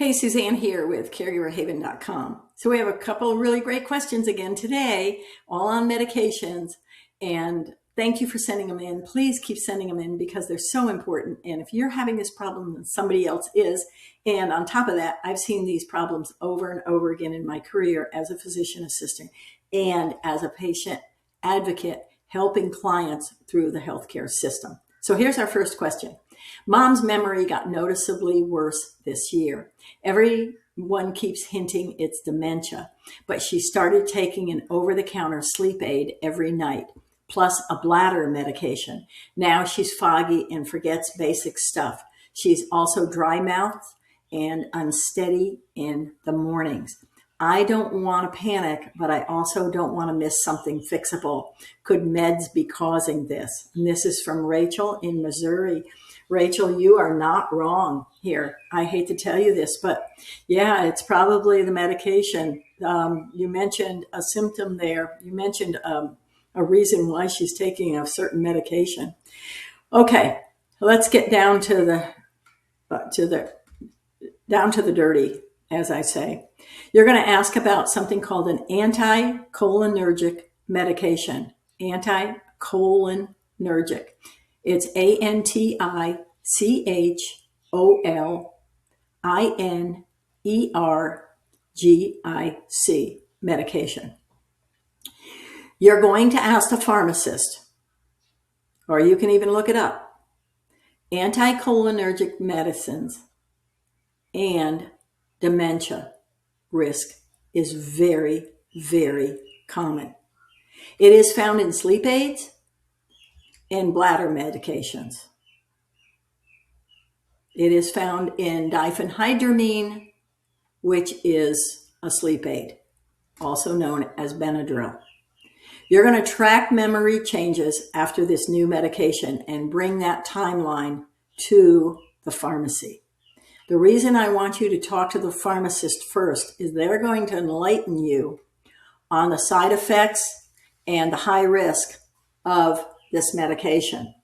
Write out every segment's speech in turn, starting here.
Hey, Suzanne here with caregiverhaven.com. So we have a couple of really great questions again today, all on medications. And thank you for sending them in. Please keep sending them in because they're so important. And if you're having this problem, then somebody else is. And on top of that, I've seen these problems over and over again in my career as a physician assistant and as a patient advocate helping clients through the healthcare system. So here's our first question. Mom's memory got noticeably worse this year. Everyone keeps hinting it's dementia, but she started taking an over-the-counter sleep aid every night, plus a bladder medication. Now she's foggy and forgets basic stuff. She's also dry mouthed and unsteady in the mornings. I don't want to panic, but I also don't want to miss something fixable. Could meds be causing this? And this is from Rachel in Missouri. Rachel, you are not wrong here. I hate to tell you this, but yeah, it's probably the medication. You mentioned a symptom there. You mentioned a reason why she's taking a certain medication. Okay, let's get down to the dirty, as I say. You're going to ask about something called an anticholinergic medication. Anticholinergic. It's anticholinergic medication. You're going to ask the pharmacist, or you can even look it up. Anticholinergic medicines and dementia risk is very, very common. It is found in sleep aids and bladder medications. It is found in diphenhydramine, which is a sleep aid, also known as Benadryl. You're going to track memory changes after this new medication and bring that timeline to the pharmacy. The reason I want you to talk to the pharmacist first is they're going to enlighten you on the side effects and the high risk of this medication,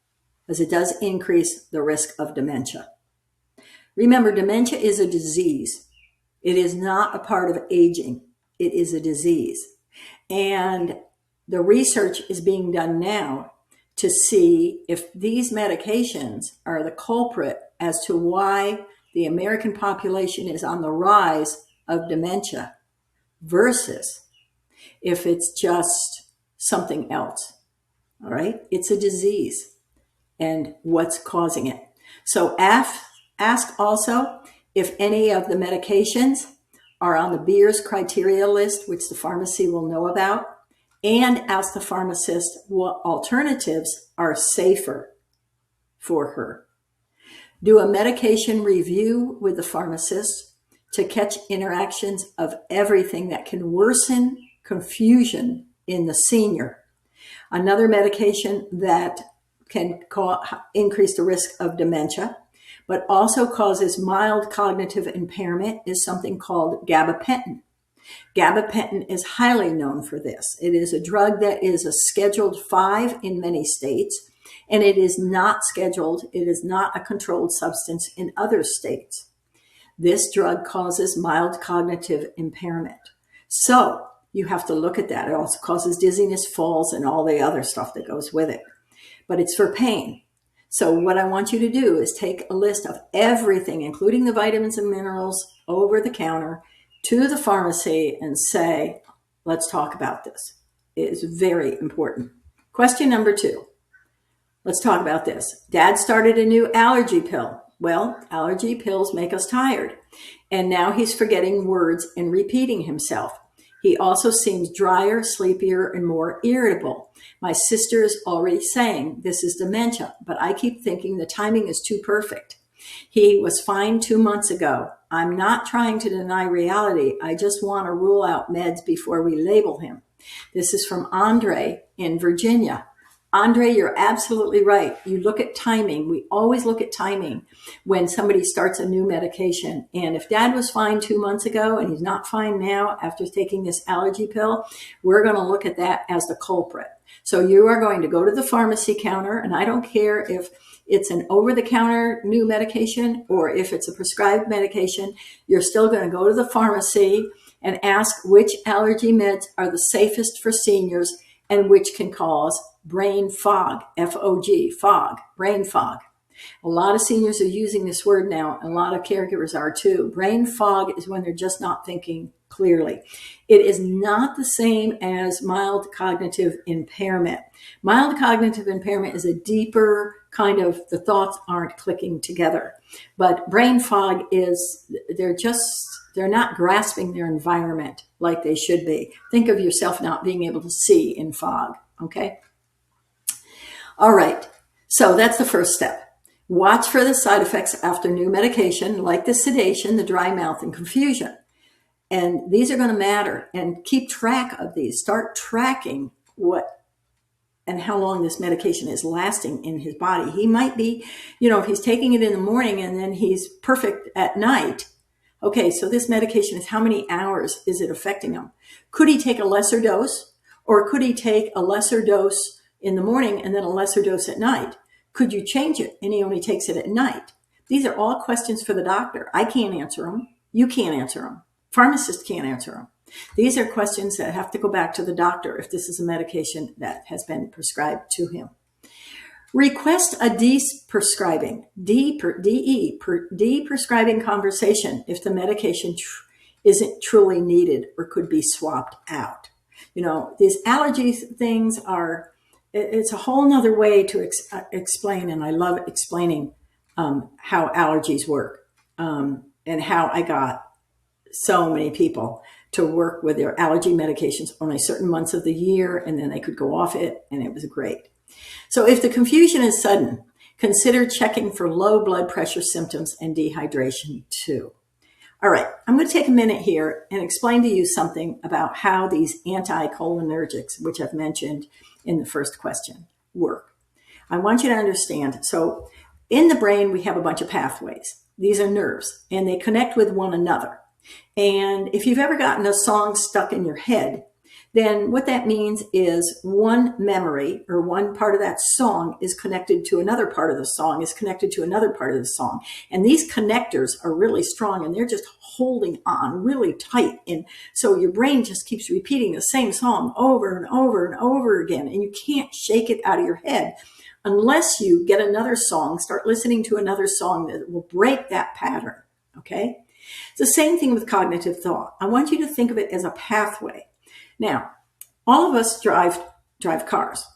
as it does increase the risk of dementia. Remember, dementia is a disease. It is not a part of aging. It is a disease. And the research is being done now to see if these medications are the culprit as to why the American population is on the rise of dementia versus if it's just something else. All right. It's a disease and what's causing it. So ask also if any of the medications are on the Beers criteria list, which the pharmacy will know about, and ask the pharmacist what alternatives are safer for her. Do a medication review with the pharmacist to catch interactions of everything that can worsen confusion in the senior. Another medication that can increase the risk of dementia, but also causes mild cognitive impairment, is something called gabapentin. Gabapentin is highly known for this. It is a drug that is a Scheduled 5 in many states, and it is not scheduled. It is not a controlled substance in other states. This drug causes mild cognitive impairment. So you have to look at that. It also causes dizziness, falls, and all the other stuff that goes with it. But it's for pain. So what I want you to do is take a list of everything, including the vitamins and minerals, over the counter to the pharmacy and say, let's talk about this. It is very important. Question number 2. Let's talk about this. Dad started a new allergy pill. Well, allergy pills make us tired. And now he's forgetting words and repeating himself. He also seems drier, sleepier, and more irritable. My sister is already saying this is dementia, but I keep thinking the timing is too perfect. He was fine 2 months ago. I'm not trying to deny reality. I just want to rule out meds before we label him. This is from Andre in Virginia. Andre, you're absolutely right. You look at timing. We always look at timing when somebody starts a new medication. And if Dad was fine 2 months ago and he's not fine now after taking this allergy pill, we're going to look at that as the culprit. So you are going to go to the pharmacy counter, and I don't care if it's an over-the-counter new medication or if it's a prescribed medication, you're still going to go to the pharmacy and ask which allergy meds are the safest for seniors and which can cause brain fog, F-O-G, fog, brain fog. A lot of seniors are using this word now. A lot of caregivers are too. Brain fog is when they're just not thinking clearly. It is not the same as mild cognitive impairment. Mild cognitive impairment is a deeper kind of, the thoughts aren't clicking together. But brain fog is, they're not grasping their environment like they should be. Think of yourself not being able to see in fog, okay? All right, so that's the first step. Watch for the side effects after new medication, like the sedation, the dry mouth, and confusion. And these are going to matter, and keep track of these. Start tracking what and how long this medication is lasting in his body. He might be, if he's taking it in the morning and then he's perfect at night. Okay, so this medication is how many hours is it affecting him? Could he take a lesser dose, or could he take a lesser dose in the morning and then a lesser dose at night? Could you change it and he only takes it at night? These are all questions for the doctor. I can't answer them. You can't answer them. Pharmacist can't answer them. These are questions that have to go back to the doctor if this is a medication that has been prescribed to him. Request a de-prescribing conversation if the medication isn't truly needed or could be swapped out. These allergy things are, it's a whole nother way to explain, and I love explaining how allergies work and how I got so many people to work with their allergy medications only certain months of the year, and then they could go off it, and it was great. So if the confusion is sudden, consider checking for low blood pressure symptoms and dehydration too. All right, I'm going to take a minute here and explain to you something about how these anticholinergics, which I've mentioned in the first question, work. I want you to understand. So in the brain, we have a bunch of pathways. These are nerves, and they connect with one another. And if you've ever gotten a song stuck in your head, then what that means is one memory or one part of that song is connected to another part of the song, is connected to another part of the song. And these connectors are really strong, and they're just holding on really tight. And so your brain just keeps repeating the same song over and over and over again, and you can't shake it out of your head unless you get another song, start listening to another song that will break that pattern, okay? It's the same thing with cognitive thought. I want you to think of it as a pathway. Now, all of us drive cars.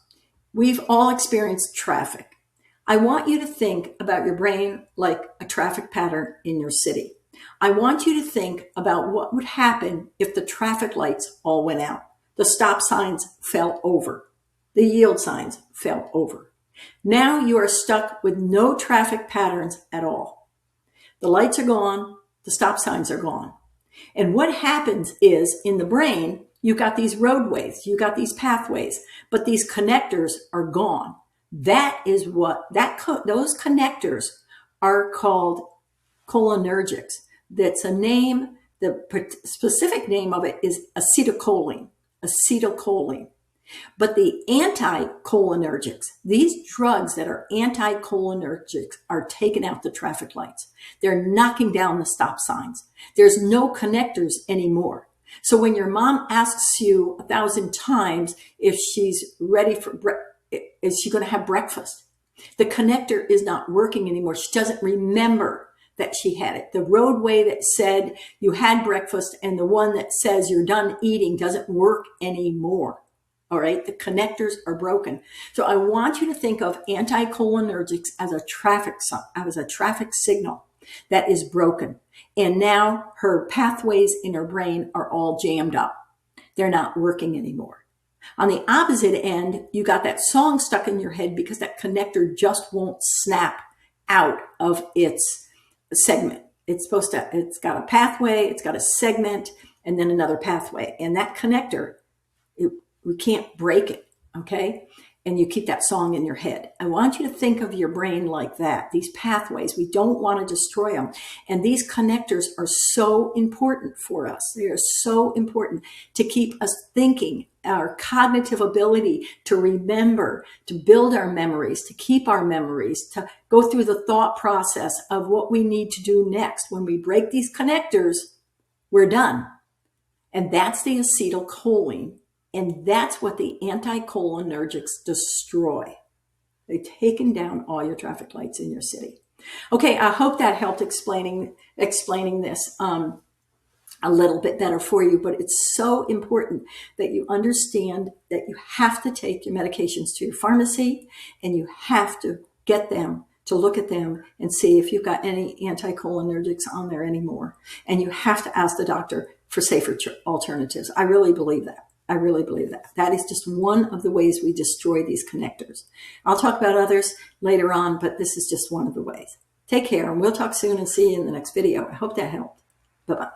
We've all experienced traffic. I want you to think about your brain like a traffic pattern in your city. I want you to think about what would happen if the traffic lights all went out. The stop signs fell over. The yield signs fell over. Now you are stuck with no traffic patterns at all. The lights are gone. The stop signs are gone. And what happens is in the brain, you got these roadways, you got these pathways, but these connectors are gone. That is what, those connectors are called cholinergics. That's a name, the specific name of it is acetylcholine. But the anticholinergics, these drugs that are anticholinergics, are taking out the traffic lights. They're knocking down the stop signs. There's no connectors anymore. So when your mom asks you 1,000 times if she's ready for, is she going to have breakfast? The connector is not working anymore. She doesn't remember that she had it. The roadway that said you had breakfast and the one that says you're done eating doesn't work anymore. All right, the connectors are broken. So I want you to think of anticholinergics as a traffic signal that is broken. And now her pathways in her brain are all jammed up. They're not working anymore. On the opposite end, you got that song stuck in your head because that connector just won't snap out of its segment. It's got a pathway, it's got a segment, and then another pathway. And that connector, we can't break it, okay? and you keep that song in your head. I want you to think of your brain like that. These pathways, we don't want to destroy them. And these connectors are so important for us. They are so important to keep us thinking, our cognitive ability to remember, to build our memories, to keep our memories, to go through the thought process of what we need to do next. When we break these connectors, we're done. And that's the acetylcholine. And that's what the anticholinergics destroy. They've taken down all your traffic lights in your city. Okay, I hope that helped explaining this a little bit better for you, but it's so important that you understand that you have to take your medications to your pharmacy, and you have to get them to look at them and see if you've got any anticholinergics on there anymore. And you have to ask the doctor for safer alternatives. I really believe that. I really believe that. That is just one of the ways we destroy these connectors. I'll talk about others later on, but this is just one of the ways. Take care, and we'll talk soon and see you in the next video. I hope that helped. Bye-bye.